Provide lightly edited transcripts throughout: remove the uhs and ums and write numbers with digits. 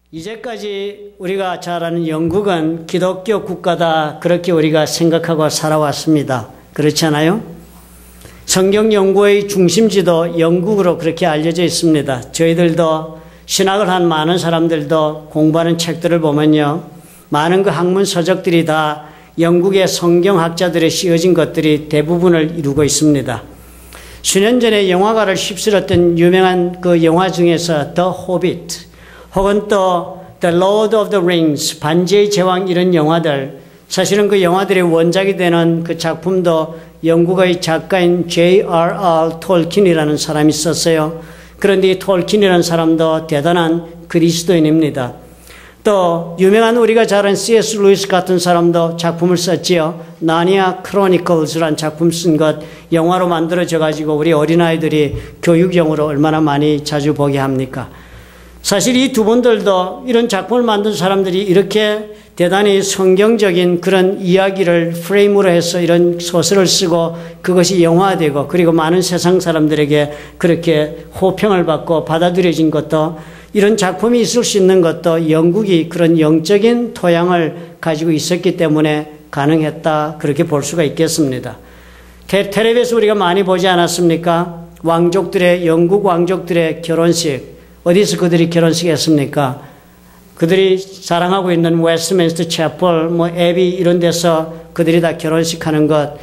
이제까지 우리가 잘 아는 영국은 기독교 국가다 그렇게 우리가 생각하고 살아왔습니다. 그렇지 않아요? 성경 연구의 중심지도 영국으로 그렇게 알려져 있습니다. 저희들도 신학을 한 많은 사람들도 공부하는 책들을 보면요, 많은 그 학문 서적들이 다 영국의 성경학자들의 씌어진 것들이 대부분을 이루고 있습니다. 수년 전에 영화가를 휩쓸었던 유명한 그 영화 중에서 The Hobbit 혹은 또 The Lord of the Rings, 반지의 제왕 이런 영화들, 사실은 그 영화들의 원작이 되는 그 작품도 영국의 작가인 J.R.R. 톨킨이라는 사람이 썼어요. 그런데 이 톨킨이라는 사람도 대단한 그리스도인입니다. 또 유명한 우리가 잘 아는 C.S. 루이스 같은 사람도 작품을 썼지요. 나니아 크로니클스라는 작품 쓴 것 영화로 만들어져 가지고 우리 어린아이들이 교육용으로 얼마나 많이 자주 보게 합니까? 사실 이 두 분들도 이런 작품을 만든 사람들이 이렇게 대단히 성경적인 그런 이야기를 프레임으로 해서 이런 소설을 쓰고 그것이 영화되고 그리고 많은 세상 사람들에게 그렇게 호평을 받고 받아들여진 것도, 이런 작품이 있을 수 있는 것도 영국이 그런 영적인 토양을 가지고 있었기 때문에 가능했다, 그렇게 볼 수가 있겠습니다. 텔레비에서 우리가 많이 보지 않았습니까? 왕족들의, 영국 왕족들의 결혼식, 어디서 그들이 결혼식 했습니까? 그들이 자랑하고 있는 웨스트민스터 채플, 애비 이런 데서 그들이 다 결혼식 하는 것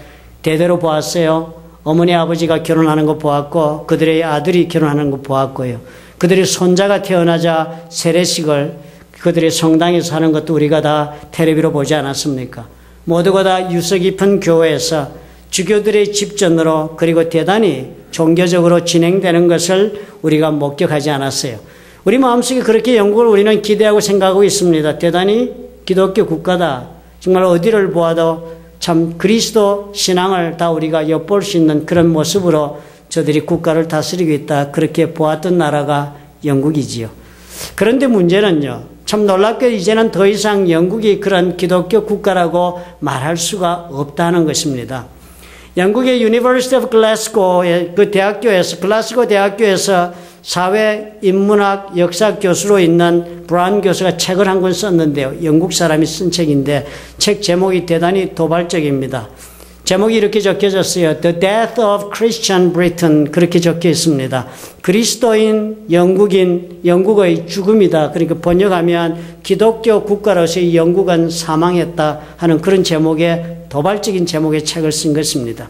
대대로 보았어요. 어머니 아버지가 결혼하는 거 보았고 그들의 아들이 결혼하는 거 보았고요. 그들의 손자가 태어나자 세례식을 그들의 성당에서 하는 것도 우리가 다 텔레비로 보지 않았습니까? 모두가 다 유서 깊은 교회에서 주교들의 집전으로 그리고 대단히 종교적으로 진행되는 것을 우리가 목격하지 않았어요. 우리 마음속에 그렇게 영국을 우리는 기대하고 생각하고 있습니다. 대단히 기독교 국가다. 정말 어디를 보아도 참 그리스도 신앙을 다 우리가 엿볼 수 있는 그런 모습으로 저들이 국가를 다스리고 있다, 그렇게 보았던 나라가 영국이지요. 그런데 문제는요, 참 놀랍게 이제는 더 이상 영국이 그런 기독교 국가라고 말할 수가 없다는 것입니다. 영국의 University of Glasgow의 그 대학교에서, 글라스고 대학교에서 사회, 인문학, 역사 교수로 있는 브라운 교수가 책을 한 권 썼는데요. 영국 사람이 쓴 책인데 책 제목이 대단히 도발적입니다. 제목이 이렇게 적혀졌어요. The Death of Christian Britain, 그렇게 적혀 있습니다. 그리스도인 영국인, 영국의 죽음이다. 그러니까 번역하면 기독교 국가로서의 영국은 사망했다 하는 그런 제목의, 도발적인 제목의 책을 쓴 것입니다.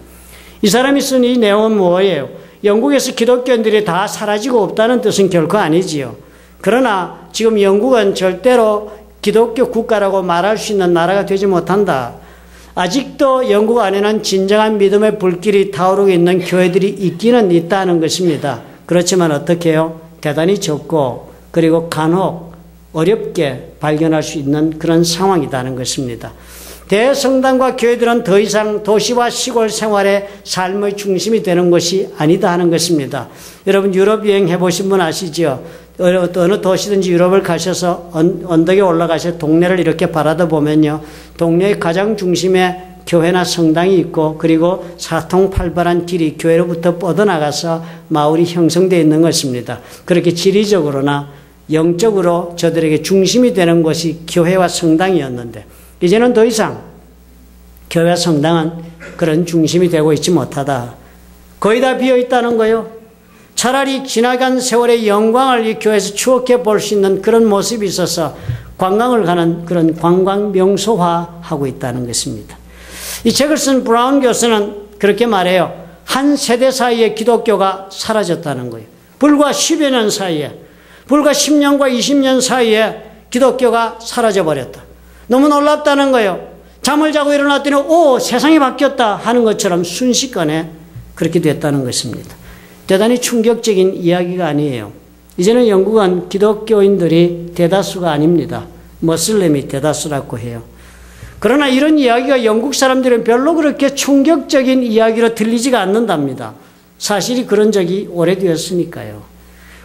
이 사람이 쓴 이 내용은 뭐예요? 영국에서 기독교인들이 다 사라지고 없다는 뜻은 결코 아니지요. 그러나 지금 영국은 절대로 기독교 국가라고 말할 수 있는 나라가 되지 못한다. 아직도 영국 안에는 진정한 믿음의 불길이 타오르고 있는 교회들이 있기는 있다는 것입니다. 그렇지만 어떻게 해요? 대단히 적고 그리고 간혹 어렵게 발견할 수 있는 그런 상황이라는 것입니다. 대성당과 교회들은 더 이상 도시와 시골 생활의 삶의 중심이 되는 것이 아니다 하는 것입니다. 여러분 유럽 여행 해보신 분 아시죠? 어느 도시든지 유럽을 가셔서 언덕에 올라가셔서 동네를 이렇게 바라다 보면요, 동네의 가장 중심에 교회나 성당이 있고 그리고 사통팔발한 길이 교회로부터 뻗어나가서 마을이 형성되어 있는 것입니다. 그렇게 지리적으로나 영적으로 저들에게 중심이 되는 것이 교회와 성당이었는데 이제는 더 이상 교회와 성당은 그런 중심이 되고 있지 못하다. 거의 다 비어 있다는 거예요. 차라리 지나간 세월의 영광을 이 교회에서 추억해 볼 수 있는 그런 모습이 있어서 관광을 가는 그런 관광 명소화하고 있다는 것입니다. 이 책을 쓴 브라운 교수는 그렇게 말해요. 한 세대 사이에 기독교가 사라졌다는 거예요. 불과 10여 년 사이에, 불과 10년과 20년 사이에 기독교가 사라져버렸다. 너무 놀랍다는 거예요. 잠을 자고 일어났더니 오, 세상이 바뀌었다 하는 것처럼 순식간에 그렇게 됐다는 것입니다. 대단히 충격적인 이야기가 아니에요. 이제는 영국은 기독교인들이 대다수가 아닙니다. 머슬림이 대다수라고 해요. 그러나 이런 이야기가 영국 사람들은 별로 그렇게 충격적인 이야기로 들리지가 않는답니다. 사실이 그런 적이 오래되었으니까요.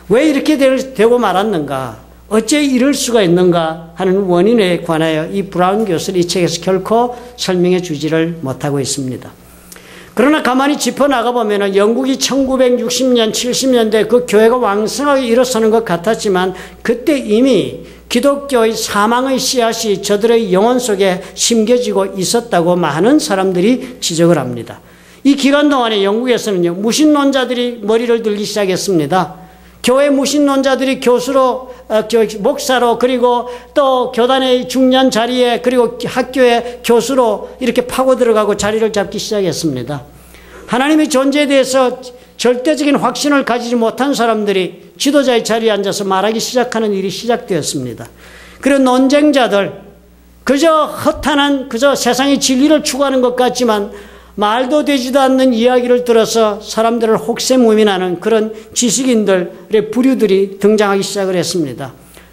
왜 이렇게 되고 말았는가? 어째 이럴 수가 있는가 하는 원인에 관하여 이 브라운 교수는 이 책에서 결코 설명해 주지를 못하고 있습니다. 그러나 가만히 짚어나가보면 영국이 1960년, 70년대 그 교회가 왕성하게 일어서는 것 같았지만 그때 이미 기독교의 사망의 씨앗이 저들의 영혼 속에 심겨지고 있었다고 많은 사람들이 지적을 합니다. 이 기간 동안에 영국에서는요, 무신론자들이 머리를 들기 시작했습니다. 교회 무신론자들이 교수로, 목사로, 그리고 또 교단의 중요한 자리에, 그리고 학교의 교수로 이렇게 파고 들어가고 자리를 잡기 시작했습니다. 하나님의 존재에 대해서 절대적인 확신을 가지지 못한 사람들이 지도자의 자리에 앉아서 말하기 시작하는 일이 시작되었습니다. 그리고 논쟁자들, 그저 허탄한, 그저 세상의 진리를 추구하는 것 같지만 말도 되지도 않는 이야기를 들어서 사람들을 혹세무민하는 그런 지식인들의 부류들이 등장하기 시작을 했습니다.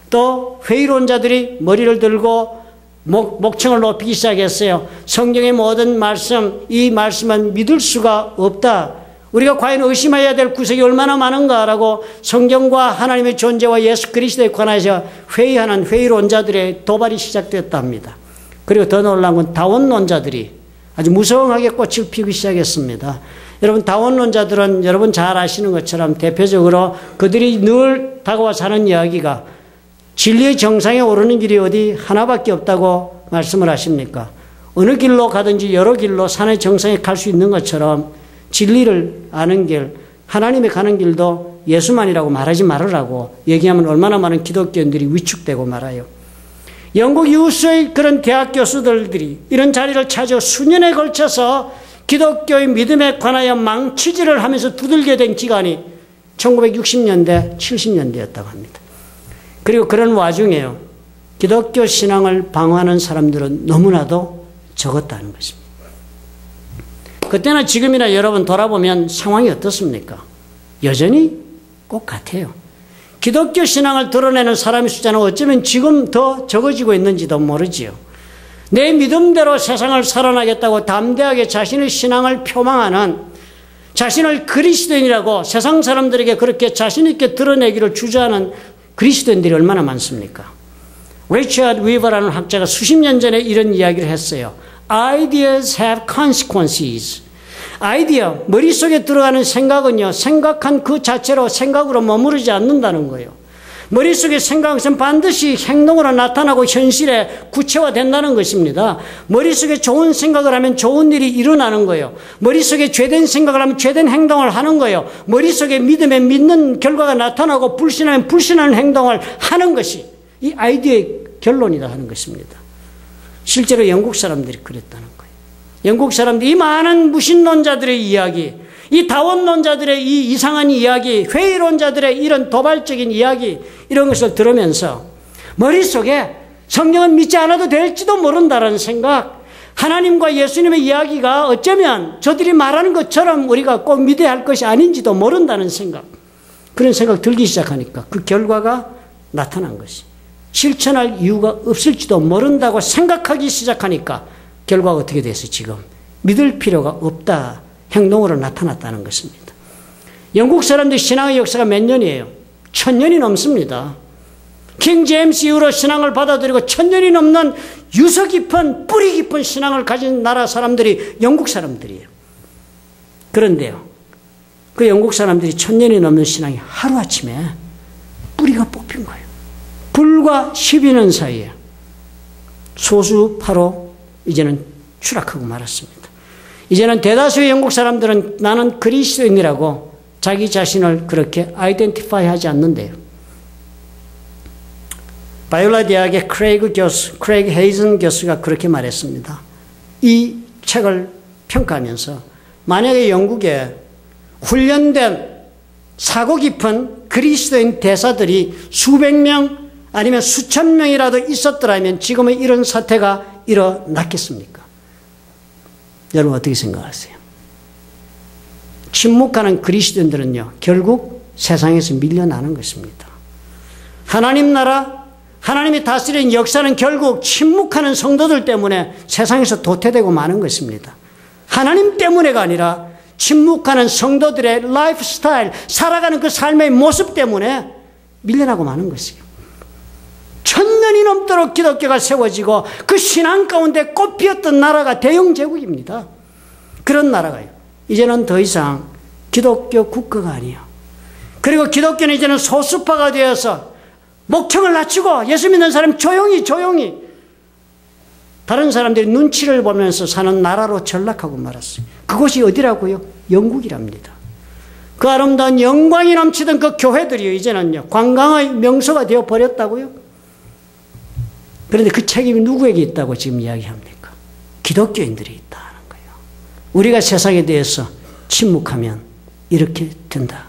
또 회의론자들이 머리를 들고 목청을 높이기 시작했어요. 성경의 모든 말씀, 이 말씀은 믿을 수가 없다. 우리가 과연 의심해야 될 구석이 얼마나 많은가라고 성경과 하나님의 존재와 예수 그리스도에 관하여 회의하는 회의론자들의 도발이 시작됐다 합니다. 그리고 더 놀라운 건 다원론자들이 아주 무성하게 꽃을 피우기 시작했습니다. 여러분, 다원론자들은 여러분 잘 아시는 것처럼 대표적으로 그들이 늘 다가와서 하는 이야기가 진리의 정상에 오르는 길이 어디 하나밖에 없다고 말씀을 하십니까? 어느 길로 가든지 여러 길로 산의 정상에 갈 수 있는 것처럼 진리를 아는 길, 하나님의 가는 길도 예수만이라고 말하지 말으라고 얘기하면 얼마나 많은 기독교인들이 위축되고 말아요. 영국 유수의 그런 대학 교수들이 이런 자리를 차지하고 수년에 걸쳐서 기독교의 믿음에 관하여 망치질을 하면서 두들게 된 기간이 1960년대, 70년대였다고 합니다. 그리고 그런 와중에요, 기독교 신앙을 방어하는 사람들은 너무나도 적었다는 것입니다. 그때나 지금이나 여러분 돌아보면 상황이 어떻습니까? 여전히 꼭 같아요. 기독교 신앙을 드러내는 사람의 숫자는 어쩌면 지금 더 적어지고 있는지도 모르지요. 내 믿음대로 세상을 살아나겠다고 담대하게 자신의 신앙을 표방하는, 자신을 그리스도인이라고 세상 사람들에게 그렇게 자신 있게 드러내기를 주저하는 그리스도인들이 얼마나 많습니까? 리처드 위버라는 학자가 수십 년 전에 이런 이야기를 했어요. Ideas have consequences. 아이디어, 머릿속에 들어가는 생각은요, 생각한 그 자체로 생각으로 머무르지 않는다는 거예요. 머릿속에 생각한 것은 반드시 행동으로 나타나고 현실에 구체화된다는 것입니다. 머릿속에 좋은 생각을 하면 좋은 일이 일어나는 거예요. 머릿속에 죄된 생각을 하면 죄된 행동을 하는 거예요. 머릿속에 믿음에 믿는 결과가 나타나고 불신하면 불신하는 행동을 하는 것이 이 아이디어의 결론이다 하는 것입니다. 실제로 영국 사람들이 그랬다는 거예요. 영국 사람들이 이 많은 무신론자들의 이야기, 이 다원론자들의 이 이상한 이야기, 회의론자들의 이런 도발적인 이야기, 이런 것을 들으면서 머릿속에 성경은 믿지 않아도 될지도 모른다는 생각, 하나님과 예수님의 이야기가 어쩌면 저들이 말하는 것처럼 우리가 꼭 믿어야 할 것이 아닌지도 모른다는 생각, 그런 생각 들기 시작하니까 그 결과가 나타난 것이 실천할 이유가 없을지도 모른다고 생각하기 시작하니까 결과가 어떻게 됐어요? 지금 믿을 필요가 없다, 행동으로 나타났다는 것입니다. 영국 사람들 신앙의 역사가 몇 년이에요? 1000년이 넘습니다. 킹 제임스 이후로 신앙을 받아들이고 1000년이 넘는 유서 깊은 뿌리 깊은 신앙을 가진 나라 사람들이 영국 사람들이에요. 그런데요, 그 영국 사람들이 1000년이 넘는 신앙이 하루아침에 뿌리가 뽑힌 거예요. 불과 12년 사이에 소수파로 이제는 추락하고 말았습니다. 이제는 대다수의 영국 사람들은 나는 그리스도인이라고 자기 자신을 그렇게 아이덴티파이 하지 않는데요. 바이올라 대학의 크레이그 헤이즌 교수가 그렇게 말했습니다. 이 책을 평가하면서 만약에 영국에 훈련된 사고 깊은 그리스도인 대사들이 수백 명 아니면 수천 명이라도 있었더라면 지금의 이런 사태가 일어났겠습니까? 여러분 어떻게 생각하세요? 침묵하는 그리스도인들은요, 결국 세상에서 밀려나는 것입니다. 하나님 나라, 하나님이 다스리는 역사는 결국 침묵하는 성도들 때문에 세상에서 도태되고 마는 것입니다. 하나님 때문에가 아니라 침묵하는 성도들의 라이프 스타일, 살아가는 그 삶의 모습 때문에 밀려나고 마는 것이에요. 1000년이 넘도록 기독교가 세워지고 그 신앙 가운데 꽃피었던 나라가 대영 제국입니다. 그런 나라가요. 이제는 더 이상 기독교 국가가 아니에요. 그리고 기독교는 이제는 소수파가 되어서 목청을 낮추고 예수 믿는 사람 조용히 다른 사람들이 눈치를 보면서 사는 나라로 전락하고 말았어요. 그곳이 어디라고요? 영국이랍니다. 그 아름다운 영광이 넘치던 그 교회들이요, 이제는요, 관광의 명소가 되어버렸다고요? 그런데 그 책임이 누구에게 있다고 지금 이야기합니까? 기독교인들이 있다는 거예요. 우리가 세상에 대해서 침묵하면 이렇게 된다.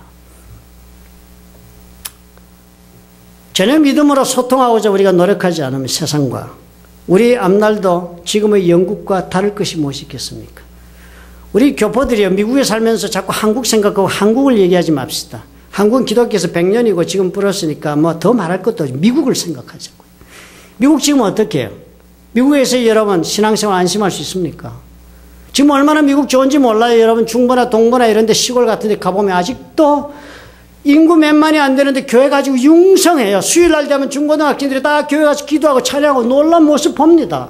전혀 믿음으로 소통하고자 우리가 노력하지 않으면 세상과 우리 앞날도 지금의 영국과 다를 것이 무엇이 있겠습니까? 우리 교포들이요, 미국에 살면서 자꾸 한국 생각하고 한국을 얘기하지 맙시다. 한국은 기독교에서 100년이고 지금 불었으니까 뭐 더 말할 것도 없이 미국을 생각하자고요. 미국 지금 어떻게 해요? 미국에서 여러분 신앙생활 안심할 수 있습니까? 지금 얼마나 미국 좋은지 몰라요. 여러분 중부나 동부나 이런 데 시골 같은 데 가보면 아직도 인구 몇만이 안 되는데 교회 가지고 융성해요. 수요일날 되면 중고등학생들이 다 교회 가서 기도하고 찬양하고 놀란 모습 봅니다.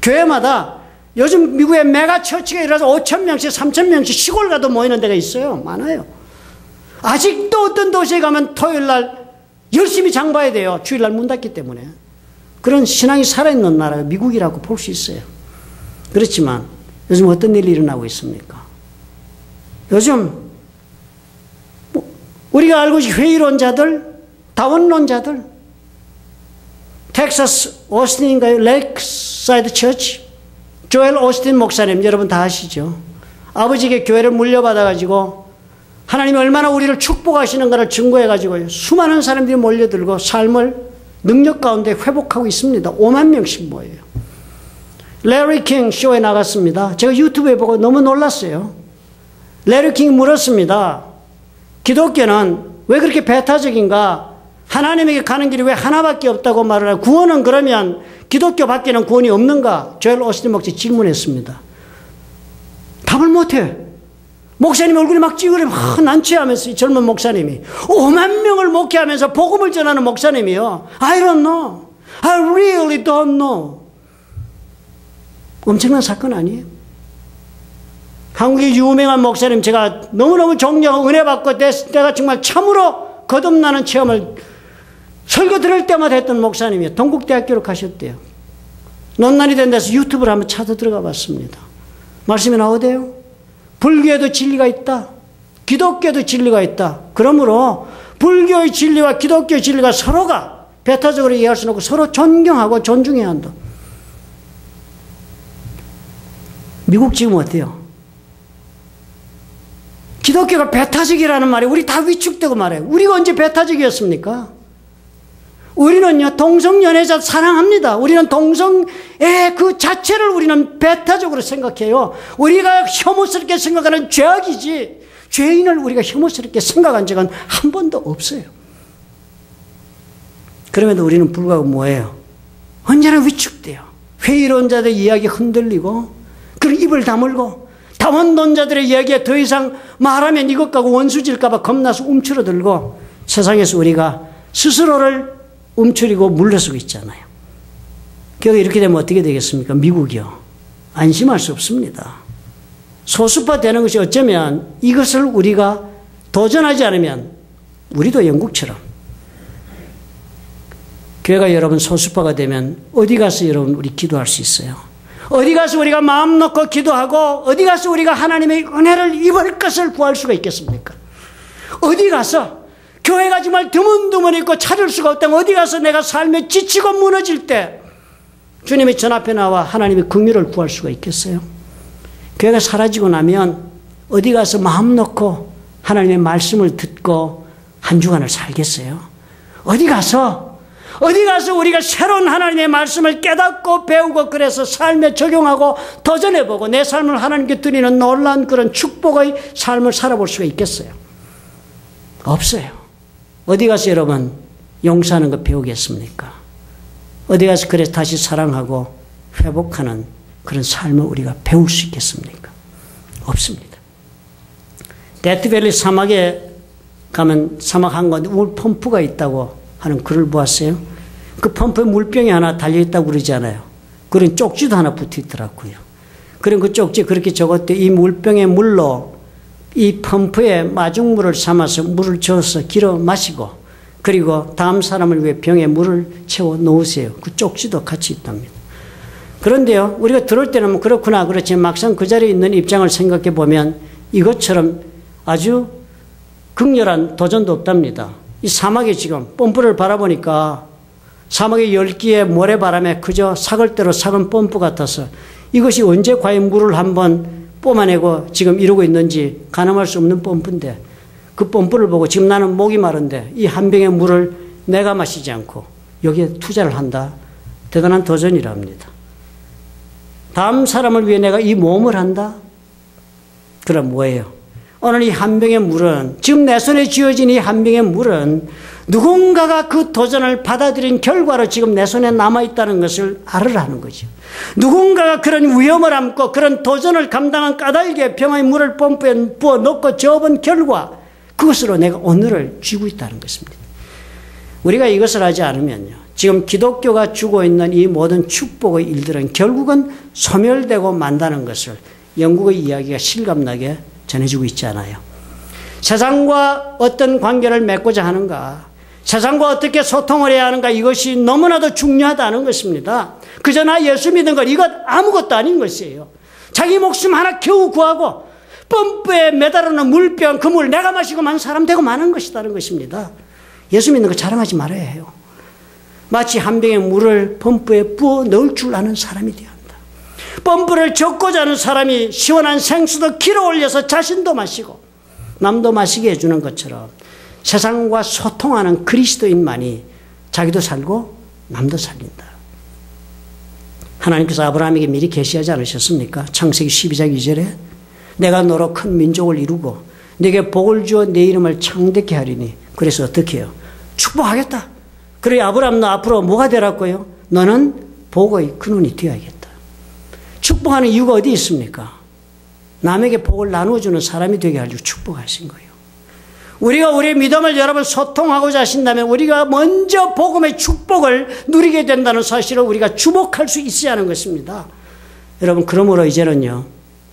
교회마다 요즘 미국에 메가처치가 일어나서 5,000명씩 3,000명씩 시골 가도 모이는 데가 있어요. 많아요. 아직도 어떤 도시에 가면 토요일날 열심히 장 봐야 돼요. 주일날 문 닫기 때문에. 그런 신앙이 살아있는 나라가 미국이라고 볼 수 있어요. 그렇지만 요즘 어떤 일이 일어나고 있습니까? 요즘 우리가 알고 있는 회의론자들, 다원론자들, 텍사스 오스틴인가요? 레이크사이드 처치, 조엘 오스틴 목사님 여러분 다 아시죠? 아버지에게 교회를 물려받아가지고 하나님이 얼마나 우리를 축복하시는가를 증거해가지고 수많은 사람들이 몰려들고 삶을 능력 가운데 회복하고 있습니다. 5만 명씩 모여요. 레리 킹 쇼에 나갔습니다. 제가 유튜브에 보고 너무 놀랐어요. 레리 킹이 물었습니다. 기독교는 왜 그렇게 배타적인가? 하나님에게 가는 길이 왜 하나밖에 없다고 말을 해요? 구원은 그러면 기독교 밖에는 구원이 없는가? 조엘 오스틴 목사님 질문했습니다. 답을 못해. 목사님 얼굴이 막 찌그러면 난처해하면서 젊은 목사님이 5만 명을 목회하면서 복음을 전하는 목사님이요. I don't know. I really don't know. 엄청난 사건 아니에요? 한국의 유명한 목사님 제가 너무너무 존경하고 은혜 받고 내가 정말 참으로 거듭나는 체험을 설교 들을 때마다 했던 목사님이에요. 동국대학교로 가셨대요. 논란이 된 데서 유튜브를 한번 찾아 들어가 봤습니다. 말씀이 나오대요. 불교에도 진리가 있다. 기독교에도 진리가 있다. 그러므로 불교의 진리와 기독교의 진리가 서로가 배타적으로 이해할 수 없고 서로 존경하고 존중해야 한다. 미국 지금 어때요? 기독교가 배타적이라는 말에 우리 다 위축되고 말해요. 우리가 언제 배타적이었습니까? 우리는요, 동성연애자 사랑합니다. 우리는 동성애 그 자체를 우리는 배타적으로 생각해요. 우리가 혐오스럽게 생각하는 죄악이지, 죄인을 우리가 혐오스럽게 생각한 적은 한 번도 없어요. 그럼에도 우리는 불구하고 뭐예요? 언제나 위축돼요. 회의론자들의 이야기 흔들리고, 그런 입을 다물고, 다원론자들의 이야기에 더 이상 말하면 이것 갖고 원수질까봐 겁나서 움츠러들고, 세상에서 우리가 스스로를 움츠리고 물러서고 있잖아요. 그러니까 이렇게 되면 어떻게 되겠습니까? 미국이요. 안심할 수 없습니다. 소수파 되는 것이 어쩌면 이것을 우리가 도전하지 않으면 우리도 영국처럼 교회가 여러분 소수파가 되면 어디 가서 여러분 우리 기도할 수 있어요? 어디 가서 우리가 마음 놓고 기도하고 어디 가서 우리가 하나님의 은혜를 입을 것을 구할 수가 있겠습니까? 어디 가서 교회가 정말 드문드문 있고 찾을 수가 없다면 어디 가서 내가 삶에 지치고 무너질 때 주님의 전 앞에 나와 하나님의 긍휼을 구할 수가 있겠어요? 교회가 사라지고 나면 어디 가서 마음 놓고 하나님의 말씀을 듣고 한 주간을 살겠어요? 어디 가서 우리가 새로운 하나님의 말씀을 깨닫고 배우고 그래서 삶에 적용하고 도전해보고 내 삶을 하나님께 드리는 놀라운 그런 축복의 삶을 살아볼 수가 있겠어요? 없어요. 어디 가서 여러분 용서하는 거 배우겠습니까? 어디 가서 그래서 다시 사랑하고 회복하는 그런 삶을 우리가 배울 수 있겠습니까? 없습니다. 데스밸리 사막에 가면 사막 한가운데 물 펌프가 있다고 하는 글을 보았어요. 그 펌프에 물병이 하나 달려있다고 그러잖아요. 그런 쪽지도 하나 붙어 있더라고요. 그럼 그 쪽지에 그렇게 적었대. 이 물병의 물로 이 펌프에 마중물을 삼아서 물을 저어서 길어 마시고 그리고 다음 사람을 위해 병에 물을 채워 놓으세요. 그 쪽지도 같이 있답니다. 그런데요, 우리가 들을 때는 뭐 그렇구나 그렇지만 막상 그 자리에 있는 입장을 생각해 보면 이것처럼 아주 극렬한 도전도 없답니다. 이 사막에 지금 펌프를 바라보니까 사막의 열기에 모래바람에 그저 사글대로 삭은 펌프 같아서 이것이 언제 과연 물을 한번 뿜어내고 지금 이러고 있는지 가늠할 수 없는 펌프인데 그 펌프를 보고 지금 나는 목이 마른데 이 한 병의 물을 내가 마시지 않고 여기에 투자를 한다. 대단한 도전이라 합니다. 다음 사람을 위해 내가 이 모험을 한다? 그럼 뭐예요? 오늘 이 한 병의 물은 지금 내 손에 쥐어진 이 한 병의 물은 누군가가 그 도전을 받아들인 결과로 지금 내 손에 남아있다는 것을 알으라는 거죠. 누군가가 그런 위험을 안고 그런 도전을 감당한 까닭에 병의 물을 펌프에 부어놓고 저어본 결과 그것으로 내가 오늘을 쥐고 있다는 것입니다. 우리가 이것을 하지 않으면요. 지금 기독교가 주고 있는 이 모든 축복의 일들은 결국은 소멸되고 만다는 것을 영국의 이야기가 실감나게 전해주고 있지 않아요. 세상과 어떤 관계를 맺고자 하는가, 세상과 어떻게 소통을 해야 하는가, 이것이 너무나도 중요하다는 것입니다. 그저 나 예수 믿는 것, 이것 아무것도 아닌 것이에요. 자기 목숨 하나 겨우 구하고 펌프에 매달아놓은 물병, 그 물 내가 마시고 만 사람 되고 마는 것이다는 것입니다. 예수 믿는 거 자랑하지 말아야 해요. 마치 한 병의 물을 펌프에 부어 넣을 줄 아는 사람이 되어야 한다. 펌프를 젓고자 하는 사람이 시원한 생수도 길어 올려서 자신도 마시고 남도 마시게 해주는 것처럼 세상과 소통하는 그리스도인만이 자기도 살고 남도 살린다. 하나님께서 아브라함에게 미리 계시하지 않으셨습니까? 창세기 12장 2절에 내가 너로 큰 민족을 이루고 네게 복을 주어 네 이름을 창대케 하리니 그래서 어떻게 해요? 축복하겠다. 그래 아브라함 너 앞으로 뭐가 되라고요? 너는 복의 근원이 되어야겠다. 축복하는 이유가 어디 있습니까? 남에게 복을 나누어주는 사람이 되게 하려고 축복하신 거예요. 우리가 우리의 믿음을 여러분 소통하고자 하신다면 우리가 먼저 복음의 축복을 누리게 된다는 사실을 우리가 주목할 수 있어야 하는 것입니다. 여러분 그러므로 이제는요.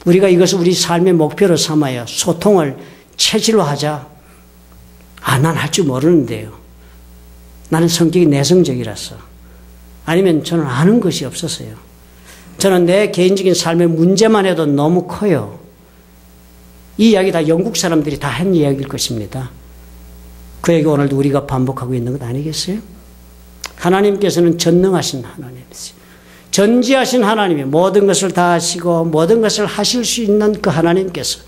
우리가 이것을 우리 삶의 목표로 삼아야 소통을 체질화하자. 난 할 줄 모르는데요. 나는 성격이 내성적이라서. 아니면 저는 아는 것이 없어서요. 저는 내 개인적인 삶의 문제만 해도 너무 커요. 이 이야기 다 영국 사람들이 다 한 이야기일 것입니다. 그 얘기 오늘도 우리가 반복하고 있는 것 아니겠어요? 하나님께서는 전능하신 하나님이세요. 전지하신 하나님이 모든 것을 다 하시고 모든 것을 하실 수 있는 그 하나님께서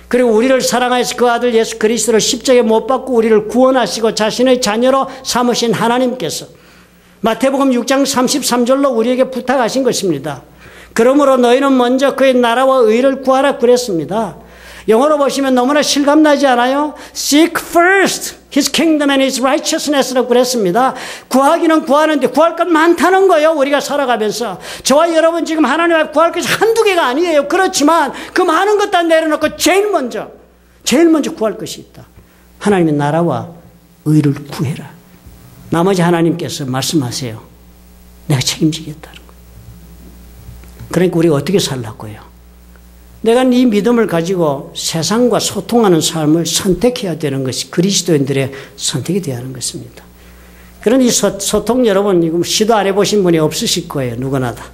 그리고 우리를 사랑하여서 그 아들 예수 그리스도를 십자가에 못 박고 우리를 구원하시고 자신의 자녀로 삼으신 하나님께서 마태복음 6장 33절로 우리에게 부탁하신 것입니다. 그러므로 너희는 먼저 그의 나라와 의를 구하라 그랬습니다. 영어로 보시면 너무나 실감나지 않아요? Seek first His kingdom and His righteousness라고 그랬습니다. 구하기는 구하는데 구할 것 많다는 거예요. 우리가 살아가면서. 저와 여러분 지금 하나님 앞에 구할 것이 한두 개가 아니에요. 그렇지만 그 많은 것 다 내려놓고 제일 먼저 구할 것이 있다. 하나님의 나라와 의를 구해라. 나머지 하나님께서 말씀하세요. 내가 책임지겠다는 거예요. 그러니까 우리가 어떻게 살라고요? 내가 네 믿음을 가지고 세상과 소통하는 삶을 선택해야 되는 것이 그리스도인들의 선택이 되어야 하는 것입니다. 그런데 이 소통 여러분 이거 시도 안 해보신 분이 없으실 거예요. 누구나 다.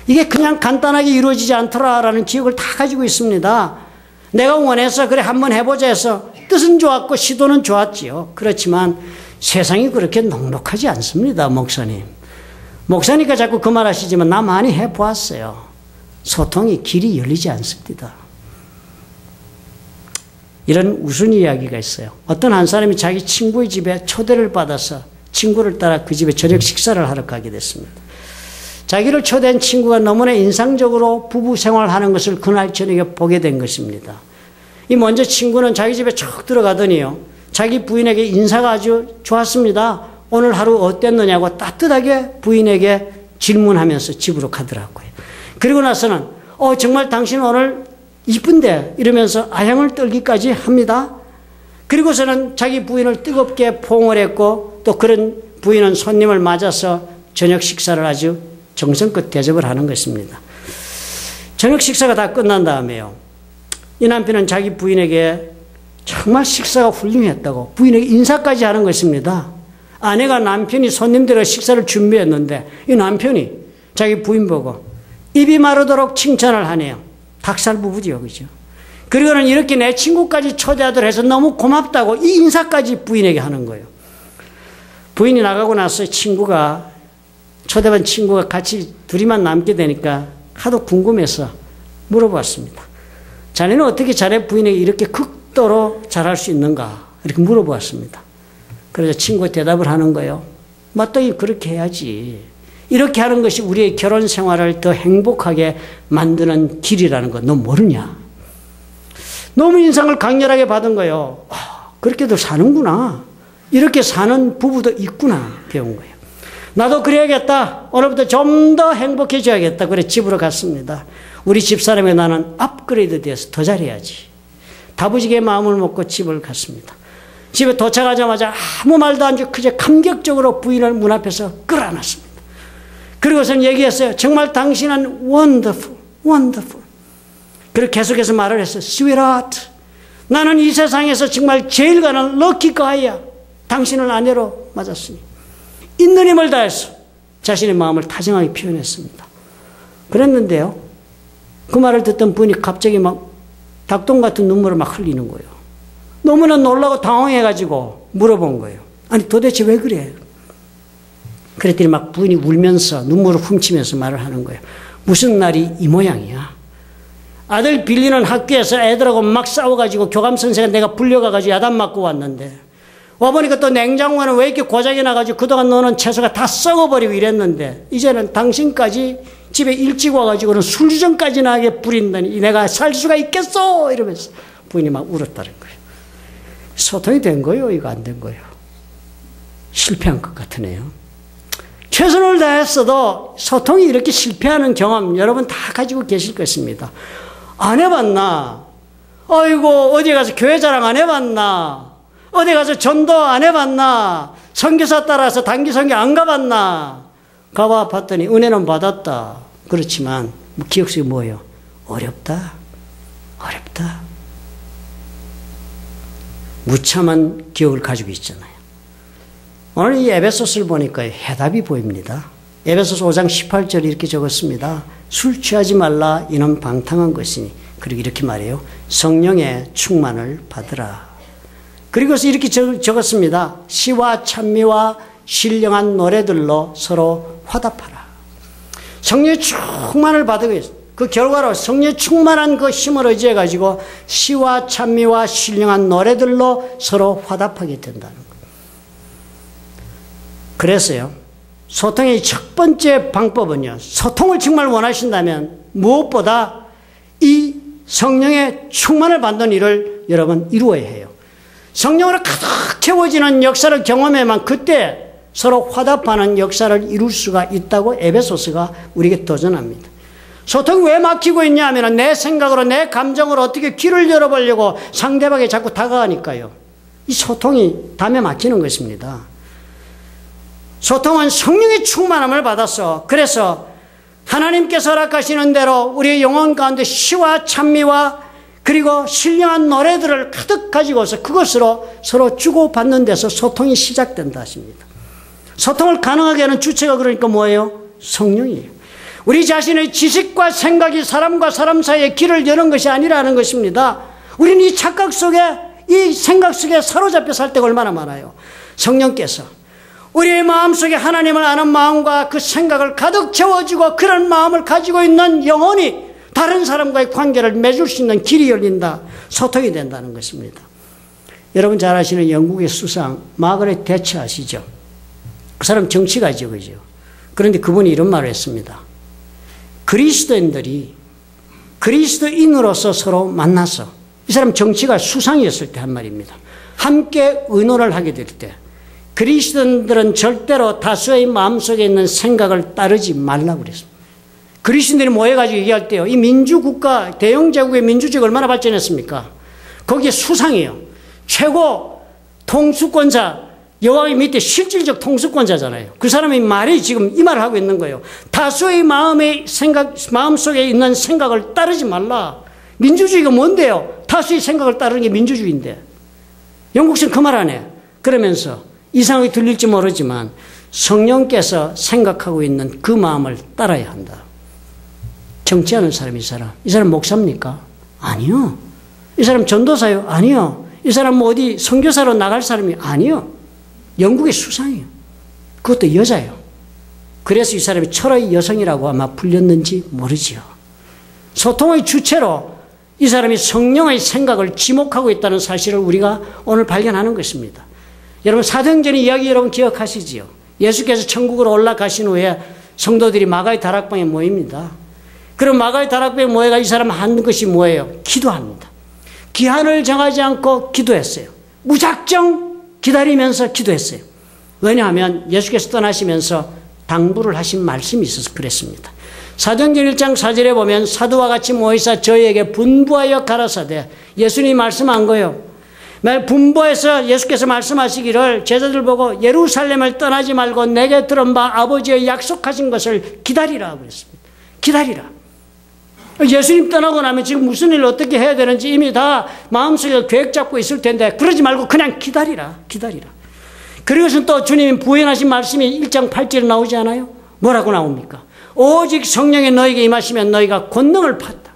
이게 그냥 간단하게 이루어지지 않더라라는 기억을 다 가지고 있습니다. 내가 원해서 그래 한번 해보자 해서 뜻은 좋았고 시도는 좋았지요. 그렇지만 세상이 그렇게 넉넉하지 않습니다. 목사님. 목사니까 자꾸 그 말 하시지만 나 많이 해보았어요. 소통이 길이 열리지 않습니다. 이런 우스운 이야기가 있어요. 어떤 한 사람이 자기 친구의 집에 초대를 받아서 친구를 따라 그 집에 저녁 식사를 하러 가게 됐습니다. 자기를 초대한 친구가 너무나 인상적으로 부부 생활하는 것을 그날 저녁에 보게 된 것입니다. 이 먼저 친구는 자기 집에 쭉 들어가더니요. 자기 부인에게 인사가 아주 좋았습니다. 오늘 하루 어땠느냐고 따뜻하게 부인에게 질문하면서 집으로 가더라고요. 그리고 나서는 정말 당신 오늘 이쁜데 이러면서 아향을 떨기까지 합니다. 그리고서는 자기 부인을 뜨겁게 포옹을 했고 또 그런 부인은 손님을 맞아서 저녁 식사를 아주 정성껏 대접을 하는 것입니다. 저녁 식사가 다 끝난 다음에요. 이 남편은 자기 부인에게 정말 식사가 훌륭했다고 부인에게 인사까지 하는 것입니다. 아내가 남편이 손님들의 식사를 준비했는데 이 남편이 자기 부인 보고 입이 마르도록 칭찬을 하네요. 닭살 부부지요, 그죠? 그리고는 이렇게 내 친구까지 초대하도록 해서 너무 고맙다고 이 인사까지 부인에게 하는 거예요. 부인이 나가고 나서 초대받은 친구가 같이 둘이만 남게 되니까 하도 궁금해서 물어봤습니다. 자네는 어떻게 자네 부인에게 이렇게 극도로 잘할 수 있는가? 이렇게 물어보았습니다. 그래서 친구가 대답을 하는 거예요. 마땅히 그렇게 해야지. 이렇게 하는 것이 우리의 결혼 생활을 더 행복하게 만드는 길이라는 거 너 모르냐? 너무 인상을 강렬하게 받은 거예요. 그렇게도 사는구나. 이렇게 사는 부부도 있구나 배운 거예요. 나도 그래야겠다. 오늘부터 좀 더 행복해져야겠다. 그래 집으로 갔습니다. 우리 집사람이 나는 업그레이드 돼서 더 잘해야지. 다부지게 마음을 먹고 집을 갔습니다. 집에 도착하자마자 아무 말도 안 주고 그저 감격적으로 부인을 문 앞에서 끌어안았습니다. 그리고선 얘기했어요. 정말 당신은 wonderful, wonderful. 그리고 계속해서 말을 했어요. sweetheart. 나는 이 세상에서 정말 제일 가는 lucky guy야. 당신을 아내로 맞았으니. 있는 힘을 다해서 자신의 마음을 다정하게 표현했습니다. 그랬는데요. 그 말을 듣던 분이 갑자기 막 닭똥 같은 눈물을 막 흘리는 거예요. 너무나 놀라고 당황해가지고 물어본 거예요. 아니 도대체 왜 그래? 그랬더니 막 부인이 울면서 눈물을 훔치면서 말을 하는 거예요. 무슨 날이 이 모양이야. 아들 빌리는 학교에서 애들하고 막 싸워가지고 교감선생한테 내가 불려가가지고 야단 맞고 왔는데 와보니까 또 냉장고에는 왜 이렇게 고장이 나가지고 그동안 넣어놓은 채소가 다 썩어버리고 이랬는데 이제는 당신까지 집에 일찍 와가지고는 술주정까지 나게 부린다니 내가 살 수가 있겠어 이러면서 부인이 막 울었다는 거예요. 소통이 된 거예요? 이거 안 된 거예요? 실패한 것 같으네요. 최선을 다했어도 소통이 이렇게 실패하는 경험 여러분 다 가지고 계실 것입니다. 안 해봤나? 어이고 어디 가서 교회 자랑 안 해봤나? 어디 가서 전도 안 해봤나? 선교사 따라서 단기 선교 안 가봤나? 가봐 봤더니 은혜는 받았다. 그렇지만 기억 속에 뭐예요? 어렵다. 어렵다. 무참한 기억을 가지고 있잖아요. 오늘 이 에베소서를 보니까 해답이 보입니다. 에베소서 5장 18절에 이렇게 적었습니다. 술 취하지 말라 이는 방탕한 것이니. 그리고 이렇게 말해요. 성령의 충만을 받으라. 그리고서 이렇게 적었습니다. 시와 찬미와 신령한 노래들로 서로 화답하라. 성령의 충만을 받으고 있어요. 그 결과로 성령의 충만한 그 힘을 의지해 가지고 시와 찬미와 신령한 노래들로 서로 화답하게 된다는 거예요. 그래서요. 소통의 첫 번째 방법은요. 소통을 정말 원하신다면 무엇보다 이 성령의 충만을 받는 일을 여러분 이루어야 해요. 성령으로 가득 채워지는 역사를 경험해야만 그때 서로 화답하는 역사를 이룰 수가 있다고 에베소서가 우리에게 도전합니다. 소통이 왜 막히고 있냐 하면 내 생각으로 내 감정으로 어떻게 귀를 열어보려고 상대방에 자꾸 다가가니까요. 이 소통이 담에 막히는 것입니다. 소통은 성령의 충만함을 받았어. 그래서 하나님께서 허락하시는 대로 우리의 영혼 가운데 시와 찬미와 그리고 신령한 노래들을 가득 가지고서 그것으로 서로 주고받는 데서 소통이 시작된다 하십니다. 소통을 가능하게 하는 주체가 그러니까 뭐예요? 성령이에요. 우리 자신의 지식과 생각이 사람과 사람 사이에 길을 여는 것이 아니라는 것입니다. 우리는 이 착각 속에 이 생각 속에 사로잡혀 살 때가 얼마나 많아요. 성령께서 우리의 마음속에 하나님을 아는 마음과 그 생각을 가득 채워주고 그런 마음을 가지고 있는 영혼이 다른 사람과의 관계를 맺을 수 있는 길이 열린다. 소통이 된다는 것입니다. 여러분 잘 아시는 영국의 수상 마거렛 대처 아시죠? 그 사람 정치가죠, 그죠? 그런데 그분이 이런 말을 했습니다. 그리스도인들이 그리스도인으로서 서로 만나서 이 사람 정치가 수상이었을 때 한 말입니다. 함께 의논을 하게 될 때 그리스도인들은 절대로 다수의 마음속에 있는 생각을 따르지 말라고 그랬습니다. 그리스도인들이 모여가지고 얘기할 때요. 이 민주국가, 대영제국의 민주주의가 얼마나 발전했습니까? 거기에 수상이에요. 최고 통수권자, 여호와의 밑에 실질적 통수권자잖아요. 그 사람의 말이 지금 이 말을 하고 있는 거예요. 다수의 마음속에 있는 생각을 따르지 말라. 민주주의가 뭔데요? 다수의 생각을 따르는 게 민주주의인데. 영국식 그 말 안 해. 그러면서 이상하게 들릴지 모르지만 성령께서 생각하고 있는 그 마음을 따라야 한다. 정치하는 사람이 이 사람 목사입니까? 아니요. 이 사람 전도사요? 아니요. 이 사람 뭐 어디 선교사로 나갈 사람이 아니요. 영국의 수상이에요. 그것도 여자예요. 그래서 이 사람이 철의 여성이라고 아마 불렸는지 모르지요. 소통의 주체로 이 사람이 성령의 생각을 지목하고 있다는 사실을 우리가 오늘 발견하는 것입니다. 여러분 사도행전의 이야기 여러분 기억하시지요? 예수께서 천국으로 올라가신 후에 성도들이 마가의 다락방에 모입니다. 그럼 마가의 다락방에 모여가 이 사람 하는 것이 뭐예요? 기도합니다. 기한을 정하지 않고 기도했어요. 무작정 기다리면서 기도했어요. 왜냐하면 예수께서 떠나시면서 당부를 하신 말씀이 있어서 그랬습니다. 사도행전 1장 4절에 보면 사도와 같이 모이사 저희에게 분부하여 가라사대 예수님이 말씀한 거예요. 분부해서 예수께서 말씀하시기를 제자들 보고 예루살렘을 떠나지 말고 내게 들은 바 아버지의 약속하신 것을 기다리라 그랬습니다. 기다리라. 예수님 떠나고 나면 지금 무슨 일을 어떻게 해야 되는지 이미 다 마음속에 계획 잡고 있을 텐데 그러지 말고 그냥 기다리라. 기다리라. 그리고선 또 주님이 부연하신 말씀이 1장 8절에 나오지 않아요? 뭐라고 나옵니까? 오직 성령이 너에게 임하시면 너희가 권능을 받다.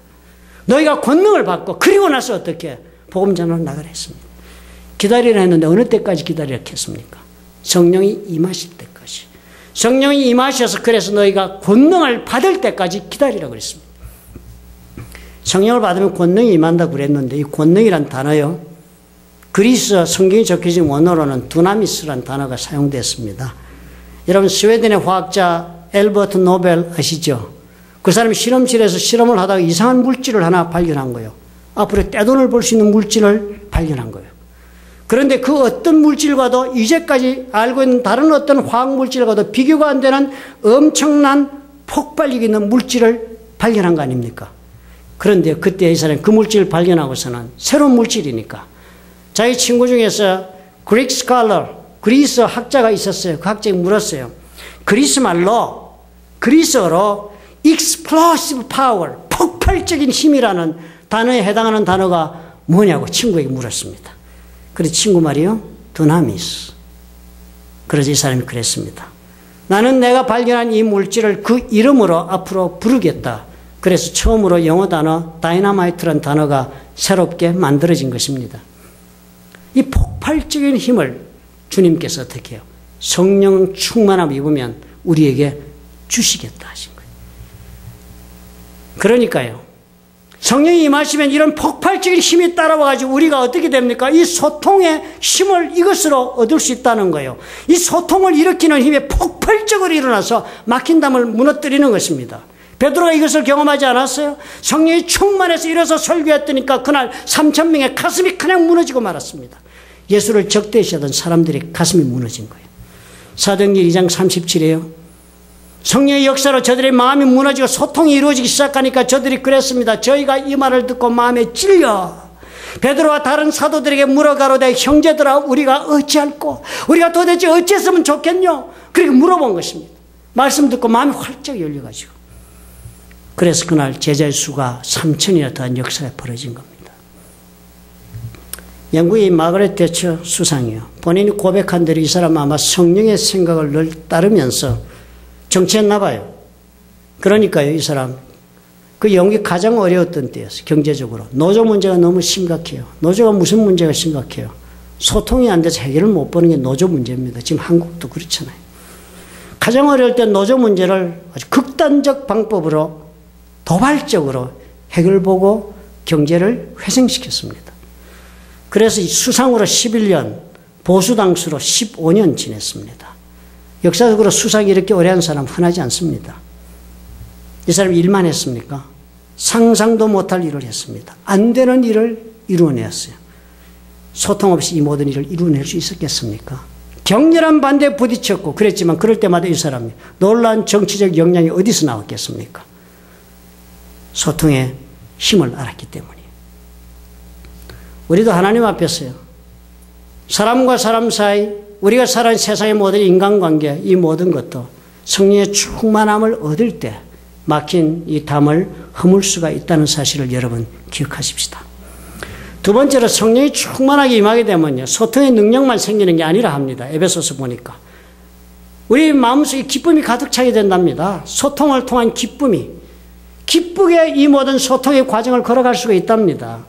너희가 권능을 받고 그리고 나서 어떻게 복음 전하러 나가라 했습니다. 기다리라 했는데 어느 때까지 기다리라 했습니까? 성령이 임하실 때까지. 성령이 임하셔서 그래서 너희가 권능을 받을 때까지 기다리라 그랬습니다. 성령을 받으면 권능이 임한다고 그랬는데 이 권능이란 단어요. 그리스 성경이 적혀진 원어로는 두나미스란 단어가 사용됐습니다. 여러분 스웨덴의 화학자 엘버트 노벨 아시죠? 그 사람이 실험실에서 실험을 하다가 이상한 물질을 하나 발견한 거예요. 앞으로 떼돈을 벌 수 있는 물질을 발견한 거예요. 그런데 그 어떤 물질과도 이제까지 알고 있는 다른 어떤 화학물질과도 비교가 안 되는 엄청난 폭발력 있는 물질을 발견한 거 아닙니까? 그런데 그때 이 사람이 그 물질을 발견하고서는 새로운 물질이니까 자기 친구 중에서 그리스 스칼러, 그리스 학자가 있었어요. 그 학자가 물었어요. 그리스어로 explosive power, 폭발적인 힘이라는 단어에 해당하는 단어가 뭐냐고 친구에게 물었습니다. 그래서 친구 말이요. 두나미스. 그래서 이 사람이 그랬습니다. 나는 내가 발견한 이 물질을 그 이름으로 앞으로 부르겠다. 그래서 처음으로 영어 단어 다이너마이트라는 단어가 새롭게 만들어진 것입니다. 이 폭발적인 힘을 주님께서 어떻게 해요? 성령 충만함 입으면 우리에게 주시겠다 하신 거예요. 그러니까요. 성령이 임하시면 이런 폭발적인 힘이 따라와가지고 우리가 어떻게 됩니까? 이 소통의 힘을 이것으로 얻을 수 있다는 거예요. 이 소통을 일으키는 힘이 폭발적으로 일어나서 막힌 담을 무너뜨리는 것입니다. 베드로가 이것을 경험하지 않았어요? 성령이 충만해서 일어서 설교했더니까 그날 3,000명의 가슴이 그냥 무너지고 말았습니다. 예수를 적대시하던 사람들의 가슴이 무너진 거예요. 사도행전 2장 37에요. 성령의 역사로 저들의 마음이 무너지고 소통이 이루어지기 시작하니까 저들이 그랬습니다. 저희가 이 말을 듣고 마음에 찔려 베드로와 다른 사도들에게 물어가로되 형제들아 우리가 어찌할꼬? 우리가 도대체 어찌했으면 좋겠뇨? 그렇게 물어본 것입니다. 말씀 듣고 마음이 활짝 열려가지고 그래서 그날 제자의 수가 3,000이나 더한 역사가 벌어진 겁니다. 영국의 마거렛 대처 수상이요. 본인이 고백한 대로 이 사람은 아마 성령의 생각을 늘 따르면서 정치했나 봐요. 그러니까요, 이 사람. 그 영국이 가장 어려웠던 때였어요, 경제적으로. 노조 문제가 너무 심각해요. 노조가 무슨 문제가 심각해요? 소통이 안 돼서 해결을 못 보는 게 노조 문제입니다. 지금 한국도 그렇잖아요. 가장 어려울 때 노조 문제를 아주 극단적 방법으로 도발적으로 해결보고 경제를 회생시켰습니다. 그래서 수상으로 11년, 보수당수로 15년 지냈습니다. 역사적으로 수상이 이렇게 오래 한 사람 흔하지 않습니다. 이 사람이 일만 했습니까? 상상도 못할 일을 했습니다. 안 되는 일을 이루어냈어요. 소통 없이 이 모든 일을 이루어낼 수 있었겠습니까? 격렬한 반대에 부딪혔고 그랬지만 그럴 때마다 이 사람이 놀라운 정치적 역량이 어디서 나왔겠습니까? 소통의 힘을 알았기 때문이에요. 우리도 하나님 앞에서요. 사람과 사람 사이, 우리가 살아가는 세상의 모든 인간관계, 이 모든 것도 성령의 충만함을 얻을 때 막힌 이 담을 허물 수가 있다는 사실을 여러분 기억하십시다. 두 번째로 성령이 충만하게 임하게 되면요, 소통의 능력만 생기는 게 아니라 합니다. 에베소서 보니까. 우리 마음속에 기쁨이 가득 차게 된답니다. 소통을 통한 기쁨이. 기쁘게 이 모든 소통의 과정을 걸어갈 수가 있답니다.